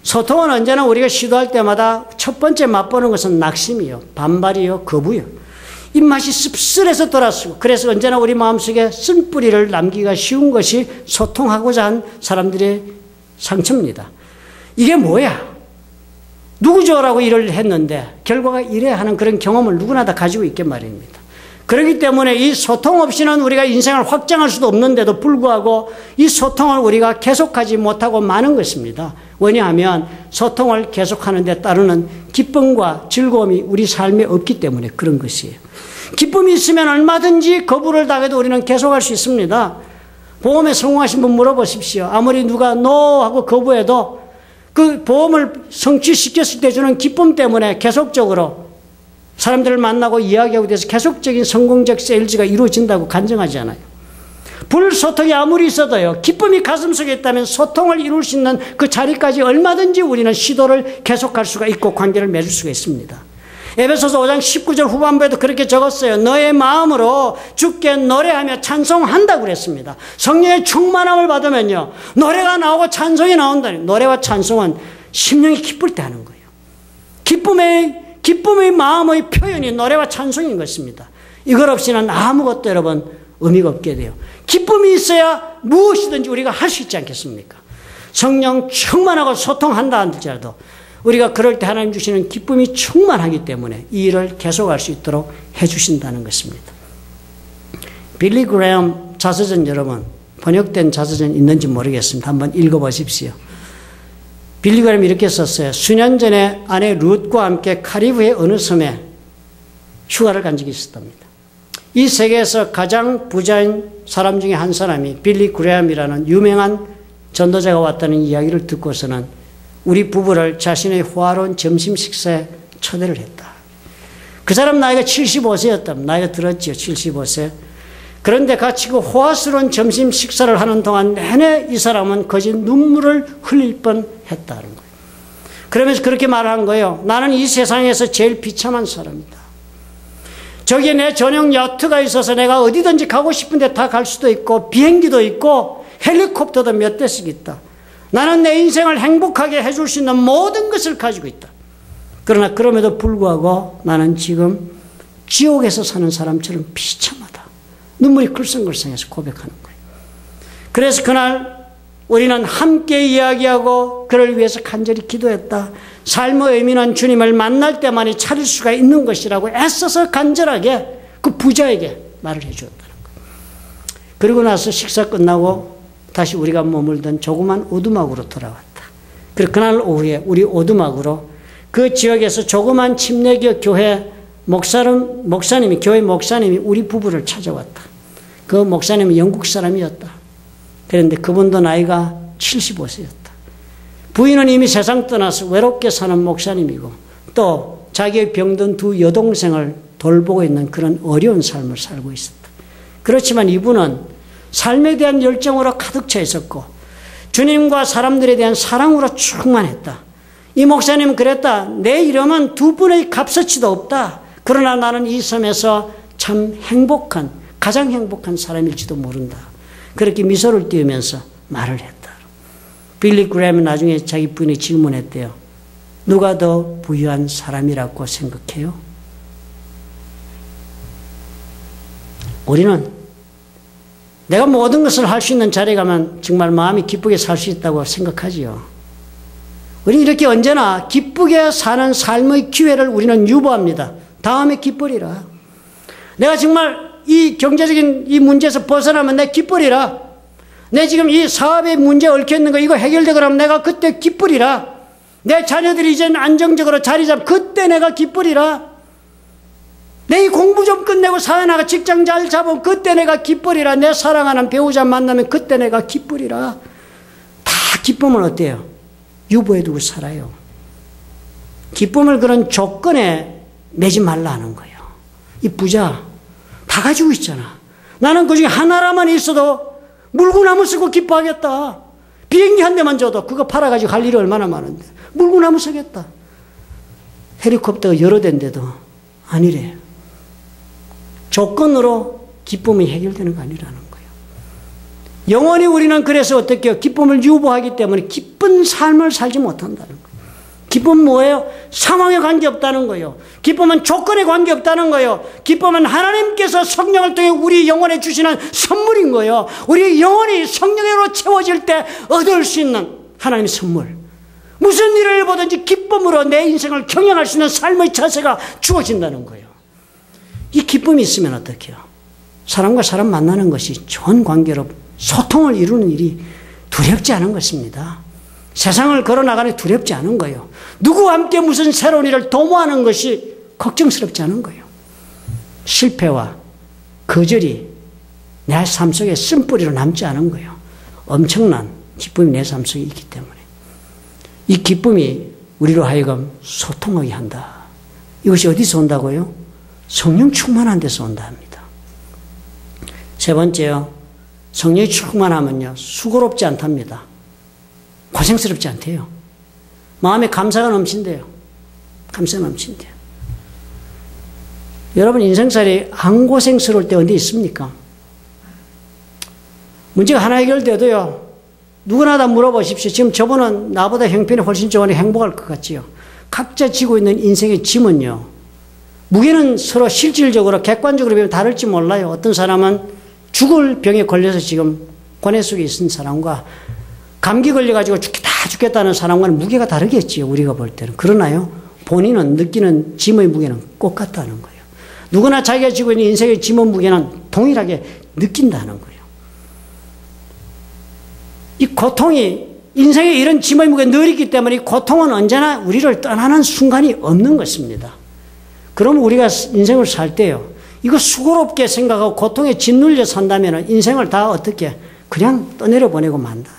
소통은 언제나 우리가 시도할 때마다 첫 번째 맛보는 것은 낙심이요, 반발이요, 거부요. 입맛이 씁쓸해서 돌아서고, 그래서 언제나 우리 마음속에 쓴뿌리를 남기기가 쉬운 것이 소통하고자 한 사람들의 상처입니다. 이게 뭐야? 누구죠라고 일을 했는데 결과가 이래 하는 그런 경험을 누구나 다 가지고 있단 말입니다. 그렇기 때문에 이 소통 없이는 우리가 인생을 확장할 수도 없는데도 불구하고 이 소통을 우리가 계속하지 못하고 마는 것입니다. 왜냐하면 소통을 계속하는 데 따르는 기쁨과 즐거움이 우리 삶에 없기 때문에 그런 것이에요. 기쁨이 있으면 얼마든지 거부를 당해도 우리는 계속할 수 있습니다. 보험에 성공하신 분 물어보십시오. 아무리 누가 NO 하고 거부해도 그 보험을 성취시켰을 때 주는 기쁨 때문에 계속적으로 사람들을 만나고 이야기하고 돼서 계속적인 성공적 세일즈가 이루어진다고 간증하지 않아요. 불소통이 아무리 있어도요, 기쁨이 가슴속에 있다면 소통을 이룰 수 있는 그 자리까지 얼마든지 우리는 시도를 계속할 수가 있고 관계를 맺을 수가 있습니다. 에베소서 5장 19절 후반부에도 그렇게 적었어요. 너의 마음으로 주께 노래하며 찬송한다고 그랬습니다. 성령의 충만함을 받으면요, 노래가 나오고 찬송이 나온다니. 노래와 찬송은 심령이 기쁠 때 하는 거예요. 기쁨의 마음의 표현이 노래와 찬송인 것입니다. 이걸 없이는 아무것도 여러분 의미가 없게 돼요. 기쁨이 있어야 무엇이든지 우리가 할 수 있지 않겠습니까? 성령 충만하고 소통한다 할지라도 우리가 그럴 때 하나님 주시는 기쁨이 충만하기 때문에 이 일을 계속할 수 있도록 해주신다는 것입니다. 빌리 그레엄 자서전 여러분, 번역된 자서전 있는지 모르겠습니다. 한번 읽어보십시오. 빌리 그레엄이 이렇게 썼어요. 수년 전에 아내 룻과 함께 카리브의 어느 섬에 휴가를 간 적이 있었답니다. 이 세계에서 가장 부자인 사람 중에 한 사람이 빌리 그레엄이라는 유명한 전도자가 왔다는 이야기를 듣고서는 우리 부부를 자신의 호화로운 점심 식사에 초대를 했다. 그 사람 나이가 75세였답니다. 나이가 들었지요. 75세. 그런데 같이 그 호화스러운 점심 식사를 하는 동안 내내 이 사람은 거짓 눈물을 흘릴 뻔했다는 거예요. 그러면서 그렇게 말한 거예요. 나는 이 세상에서 제일 비참한 사람이다. 저기에 내 전용 야트가 있어서 내가 어디든지 가고 싶은데 다 갈 수도 있고 비행기도 있고 헬리콥터도 몇 대씩 있다. 나는 내 인생을 행복하게 해줄 수 있는 모든 것을 가지고 있다. 그러나 그럼에도 불구하고 나는 지금 지옥에서 사는 사람처럼 비참하다. 눈물이 글썽글썽해서 고백하는 거예요. 그래서 그날 우리는 함께 이야기하고 그를 위해서 간절히 기도했다. 삶의 의미는 주님을 만날 때만이 찾을 수가 있는 것이라고 애써서 간절하게 그 부자에게 말을 해주었다는 거예요. 그리고 나서 식사 끝나고 다시 우리가 머물던 조그만 오두막으로 돌아왔다. 그리고 그날 오후에 우리 오두막으로 그 지역에서 조그만 침례교 교회 목사님이 교회 목사님이 우리 부부를 찾아왔다. 그 목사님은 영국 사람이었다. 그런데 그분도 나이가 75세였다. 부인은 이미 세상 떠나서 외롭게 사는 목사님이고 또 자기의 병든 두 여동생을 돌보고 있는 그런 어려운 삶을 살고 있었다. 그렇지만 이분은 삶에 대한 열정으로 가득 차 있었고 주님과 사람들에 대한 사랑으로 충만했다. 이 목사님은 그랬다. 내 이름은 두 분의 값어치도 없다. 그러나 나는 이 섬에서 참 행복한, 가장 행복한 사람일지도 모른다. 그렇게 미소를 띄우면서 말을 했다. 빌리 그레엄은 나중에 자기 부인이 질문했대요. 누가 더 부유한 사람이라고 생각해요? 우리는 내가 모든 것을 할 수 있는 자리에 가면 정말 마음이 기쁘게 살 수 있다고 생각하지요. 우리는 이렇게 언제나 기쁘게 사는 삶의 기회를 우리는 유보합니다. 다음에 기쁘리라. 내가 정말 이 경제적인 이 문제에서 벗어나면 내 기쁘리라. 내 지금 이 사업에 문제 얽혀있는 거 이거 해결되고 그러면 내가 그때 기쁘리라. 내 자녀들이 이제는 안정적으로 자리 잡 그때 내가 기쁘리라. 내 이 공부 좀 끝내고 사회 나가 직장 잘 잡으면 그때 내가 기쁘리라. 내 사랑하는 배우자 만나면 그때 내가 기쁘리라. 다 기쁨은 어때요? 유보해두고 살아요. 기쁨을 그런 조건에 매지 말라는 거예요. 이 부자 다 가지고 있잖아. 나는 그중에 하나라만 있어도 물구나무 쓰고 기뻐하겠다. 비행기 한 대만 줘도 그거 팔아가지고 할 일이 얼마나 많은데 물구나무 쓰겠다. 헬리콥터가 여러 대인데도 아니래. 조건으로 기쁨이 해결되는 거 아니라는 거예요. 영원히 우리는 그래서 어떻게 해요? 기쁨을 유보하기 때문에 기쁜 삶을 살지 못한다는 거예요. 기쁨은 뭐예요? 상황에 관계없다는 거예요. 기쁨은 조건에 관계없다는 거예요. 기쁨은 하나님께서 성령을 통해 우리 영혼에 주시는 선물인 거예요. 우리 영혼이 성령으로 채워질 때 얻을 수 있는 하나님의 선물. 무슨 일을 보든지 기쁨으로 내 인생을 경영할 수 있는 삶의 자세가 주어진다는 거예요. 이 기쁨이 있으면 어떻게 해요? 사람과 사람 만나는 것이 좋은 관계로 소통을 이루는 일이 두렵지 않은 것입니다. 세상을 걸어나가는 게 두렵지 않은 거예요. 누구와 함께 무슨 새로운 일을 도모하는 것이 걱정스럽지 않은 거예요. 실패와 거절이 내 삶 속에 쓴뿌리로 남지 않은 거예요. 엄청난 기쁨이 내 삶 속에 있기 때문에. 이 기쁨이 우리로 하여금 소통하게 한다. 이것이 어디서 온다고요? 성령 충만한 데서 온다 합니다. 세 번째요. 성령이 충만하면요. 수고롭지 않답니다. 고생스럽지 않대요. 마음에 감사가 넘친대요. 감사가 넘친대요. 여러분 인생살이 안 고생스러울 때 어디 있습니까? 문제가 하나 해결돼도요. 누구나 다 물어보십시오. 지금 저분은 나보다 형편이 훨씬 좋으니 행복할 것 같지요. 각자 지고 있는 인생의 짐은요. 무게는 서로 실질적으로 객관적으로 보면 다를지 몰라요. 어떤 사람은 죽을 병에 걸려서 지금 고뇌 속에 있는 사람과 감기 걸려가지고 죽겠다는 사람과는 무게가 다르겠지요. 우리가 볼 때는. 그러나요. 본인은 느끼는 짐의 무게는 똑같다는 거예요. 누구나 자기가 지고 있는 인생의 짐의 무게는 동일하게 느낀다는 거예요. 이 고통이 인생의 이런 짐의 무게가 늘 있기 때문에 이 고통은 언제나 우리를 떠나는 순간이 없는 것입니다. 그럼 우리가 인생을 살 때요. 이거 수고롭게 생각하고 고통에 짓눌려 산다면 인생을 다 어떻게 그냥 떠내려 보내고 만다.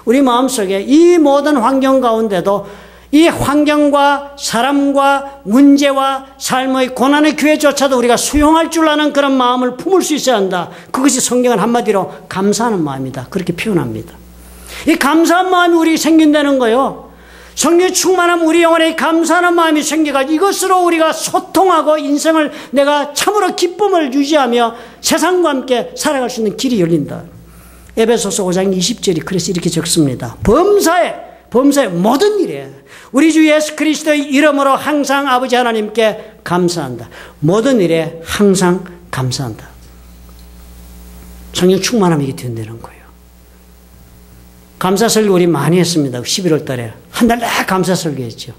우리 마음속에 이 모든 환경 가운데도 이 환경과 사람과 문제와 삶의 고난의 기회조차도 우리가 수용할 줄 아는 그런 마음을 품을 수 있어야 한다. 그것이 성경은 한마디로 감사하는 마음이다. 그렇게 표현합니다. 이 감사한 마음이 우리 생긴다는 거예요. 성령이 충만하면 우리 영혼에 감사하는 마음이 생겨가지고 이것으로 우리가 소통하고 인생을 내가 참으로 기쁨을 유지하며 세상과 함께 살아갈 수 있는 길이 열린다. 에베소서 5장 20절이 그래서 이렇게 적습니다. 범사에 모든 일에 우리 주 예수 그리스도의 이름으로 항상 아버지 하나님께 감사한다. 모든 일에 항상 감사한다. 성령 충만함이 이게 된다는 거예요. 감사 설교 우리 많이 했습니다. 11월 달에. 한 달 내내 감사 설교 했죠.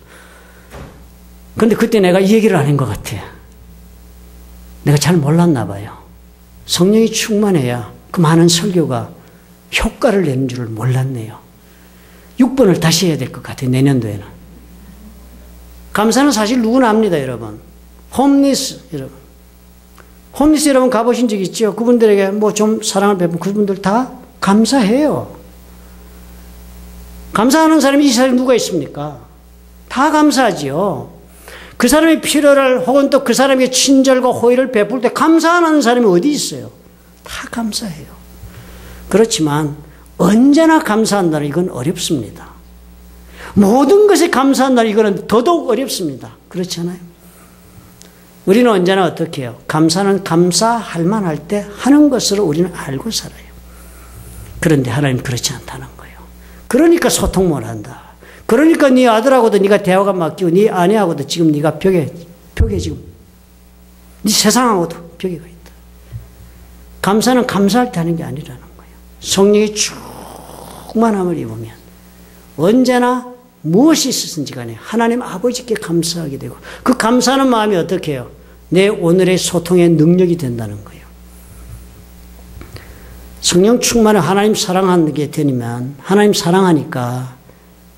그런데 그때 내가 이 얘기를 안 한 것 같아. 내가 잘 몰랐나 봐요. 성령이 충만해야 그 많은 설교가 효과를 내는 줄을 몰랐네요. 6번을 다시 해야 될 것 같아요. 내년도에는. 감사는 사실 누구나 합니다. 여러분. 홈리스 여러분. 홈리스 여러분 가보신 적 있죠? 그분들에게 뭐 좀 사랑을 베푼 그분들 다 감사해요. 감사하는 사람이 이 세상에 누가 있습니까? 다 감사하지요. 그 사람의 필요를 혹은 또 그 사람의 친절과 호의를 베풀 때 감사하는 사람이 어디 있어요? 다 감사해요. 그렇지만 언제나 감사한다는 이건 어렵습니다. 모든 것에 감사한다는 이거는 더더욱 어렵습니다. 그렇지 않아요? 우리는 언제나 어떻게 해요? 감사는 감사할 만할 때 하는 것으로 우리는 알고 살아요. 그런데 하나님 그렇지 않다는 거예요. 그러니까 소통 못 한다. 그러니까 네 아들하고도 네가 대화가 맡기고 네 아내하고도 지금 네가 벽에 지금 네 세상하고도 벽에 가 있다. 감사는 감사할 때 하는 게 아니라는 거예요. 성령의 충만함을 입으면 언제나 무엇이 있었든지 간에 하나님 아버지께 감사하게 되고 그 감사하는 마음이 어떻게 해요? 내 오늘의 소통의 능력이 된다는 거예요. 성령 충만을 하나님 사랑하게 되면 하나님 사랑하니까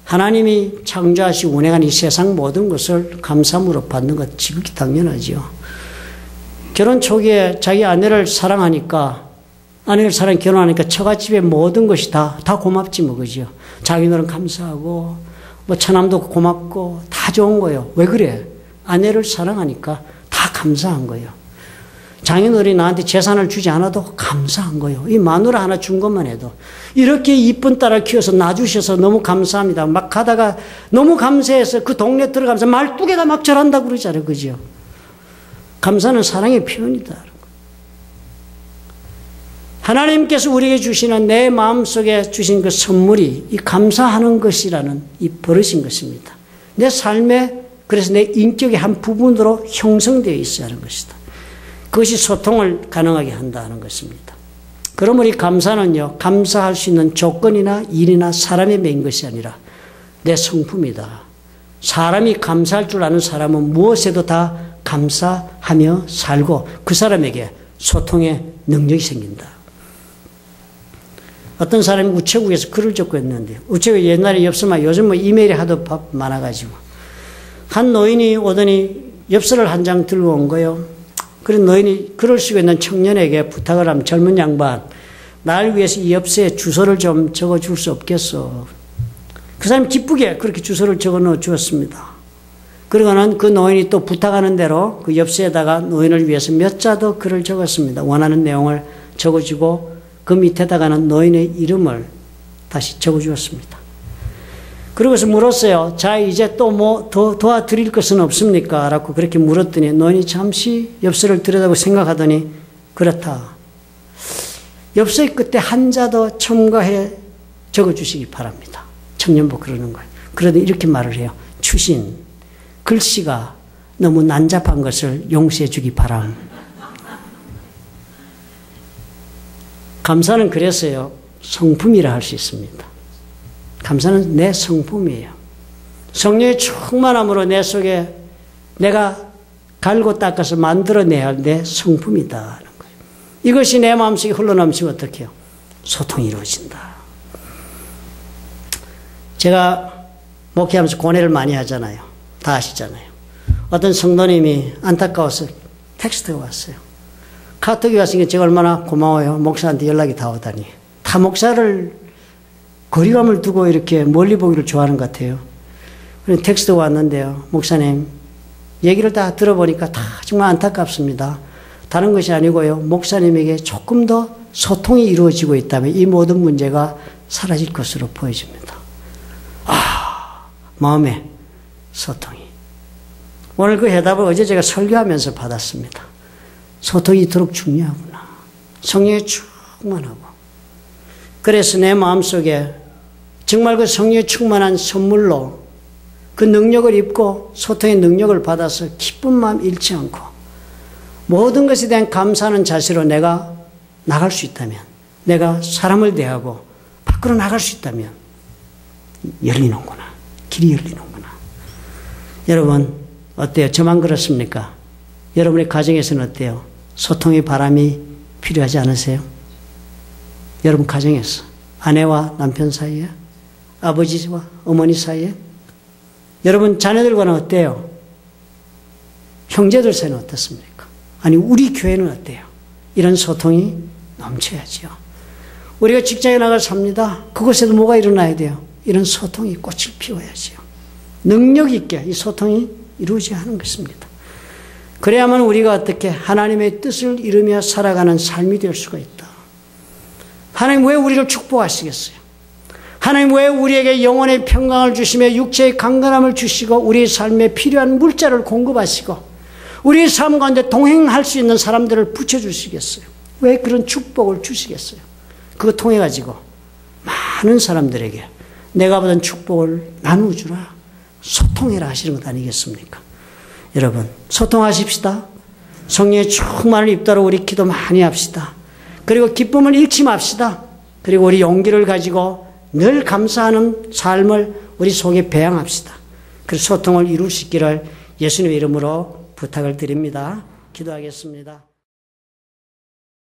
하나님이 창조하시고 운행한 이 세상 모든 것을 감사함으로 받는 것 지극히 당연하죠. 결혼 초기에 자기 아내를 사랑하니까 아내를 사랑 결혼하니까 처갓집의 모든 것이 다 고맙지 뭐 그죠. 자기들은 감사하고 뭐 처남도 고맙고 다 좋은 거예요. 왜 그래? 아내를 사랑하니까 다 감사한 거예요. 장인어른이 나한테 재산을 주지 않아도 감사한 거예요. 이 마누라 하나 준 것만 해도. 이렇게 이쁜 딸을 키워서 놔주셔서 너무 감사합니다. 막 가다가 너무 감사해서 그 동네 들어가면서 말뚝에다 막 절한다고 그러잖아요. 그죠? 감사는 사랑의 표현이다. 하나님께서 우리에게 주시는 내 마음속에 주신 그 선물이 이 감사하는 것이라는 이 버릇인 것입니다. 내 삶에 그래서 내 인격의 한 부분으로 형성되어 있어야 하는 것이다. 그것이 소통을 가능하게 한다는 것입니다. 그러므로 이 감사는요, 감사할 수 있는 조건이나 일이나 사람에 매인 것이 아니라 내 성품이다. 사람이 감사할 줄 아는 사람은 무엇에도 다 감사하며 살고 그 사람에게 소통의 능력이 생긴다. 어떤 사람이 우체국에서 글을 적고 있는데, 우체국에 옛날에 엽서만, 요즘 뭐 이메일이 하도 많아가지고 한 노인이 오더니 엽서를 한 장 들고 온 거예요. 그래서 노인이 글을 쓰고 있는 청년에게 부탁을 하면, 젊은 양반, 날 위해서 이 엽서에 주소를 좀 적어줄 수 없겠어. 그 사람이 기쁘게 그렇게 주소를 적어 넣어 주었습니다. 그러고는 그 노인이 또 부탁하는 대로 그 엽서에다가 노인을 위해서 몇 자 더 글을 적었습니다. 원하는 내용을 적어주고 그 밑에다가는 노인의 이름을 다시 적어주었습니다. 그러고서 물었어요. 자, 이제 또 뭐 더 도와드릴 것은 없습니까? 라고 그렇게 물었더니 노인이 잠시 엽서를 들여다보고 생각하더니, 그렇다. 엽서의 끝에 한 자 더 첨가해 적어주시기 바랍니다. 청년부 그러는 거예요. 그러더니 이렇게 말을 해요. 추신, 글씨가 너무 난잡한 것을 용서해 주기 바람. 감사는 그래서요, 성품이라 할 수 있습니다. 감사는 내 성품이에요. 성령의 충만함으로 내 속에 내가 갈고 닦아서 만들어내야 할 내 성품이다 하는 거예요. 이것이 내 마음속에 흘러넘치면 어떻게 해요? 소통이 이루어진다. 제가 목회하면서 고뇌를 많이 하잖아요. 다 아시잖아요. 어떤 성도님이 안타까워서 텍스트가 왔어요. 카톡이 왔으니까 제가 얼마나 고마워요. 목사한테 연락이 다 오다니. 다 목사를 거리감을 두고 이렇게 멀리 보기를 좋아하는 것 같아요. 그래서 텍스트가 왔는데요. 목사님, 얘기를 다 들어보니까 다 정말 안타깝습니다. 다른 것이 아니고요. 목사님에게 조금 더 소통이 이루어지고 있다면 이 모든 문제가 사라질 것으로 보여집니다. 아, 마음의 소통이. 오늘 그 해답을 어제 제가 설교하면서 받았습니다. 소통이 이토록 중요하구나. 성령에 충만하고. 그래서 내 마음속에 정말 그 성령에 충만한 선물로 그 능력을 입고 소통의 능력을 받아서 기쁜 마음 잃지 않고 모든 것에 대한 감사하는 자세로 내가 나갈 수 있다면, 내가 사람을 대하고 밖으로 나갈 수 있다면 열리는구나. 길이 열리는구나. 여러분 어때요? 저만 그렇습니까? 여러분의 가정에서는 어때요? 소통의 바람이 필요하지 않으세요? 여러분 가정에서 아내와 남편 사이에, 아버지와 어머니 사이에, 여러분 자녀들과는 어때요? 형제들 사이는 어떻습니까? 아니 우리 교회는 어때요? 이런 소통이 넘쳐야죠. 우리가 직장에 나가 삽니다. 그곳에도 뭐가 일어나야 돼요? 이런 소통이 꽃을 피워야죠. 능력 있게 이 소통이 이루어져야 하는 것입니다. 그래야만 우리가 어떻게 하나님의 뜻을 이루며 살아가는 삶이 될 수가 있다. 하나님 왜 우리를 축복하시겠어요? 하나님 왜 우리에게 영혼의 평강을 주시며 육체의 강건함을 주시고 우리의 삶에 필요한 물자를 공급하시고 우리의 삶 가운데 동행할 수 있는 사람들을 붙여주시겠어요? 왜 그런 축복을 주시겠어요? 그거 통해 가지고 많은 사람들에게 내가 받은 축복을 나누어주라. 소통해라 하시는 것 아니겠습니까? 여러분 소통하십시다. 성령의 충만을 입다로 우리 기도 많이 합시다. 그리고 기쁨을 잃지 맙시다. 그리고 우리 용기를 가지고 늘 감사하는 삶을 우리 속에 배양합시다. 그 소통을 이룰 수 있기를 예수님의 이름으로 부탁을 드립니다. 기도하겠습니다.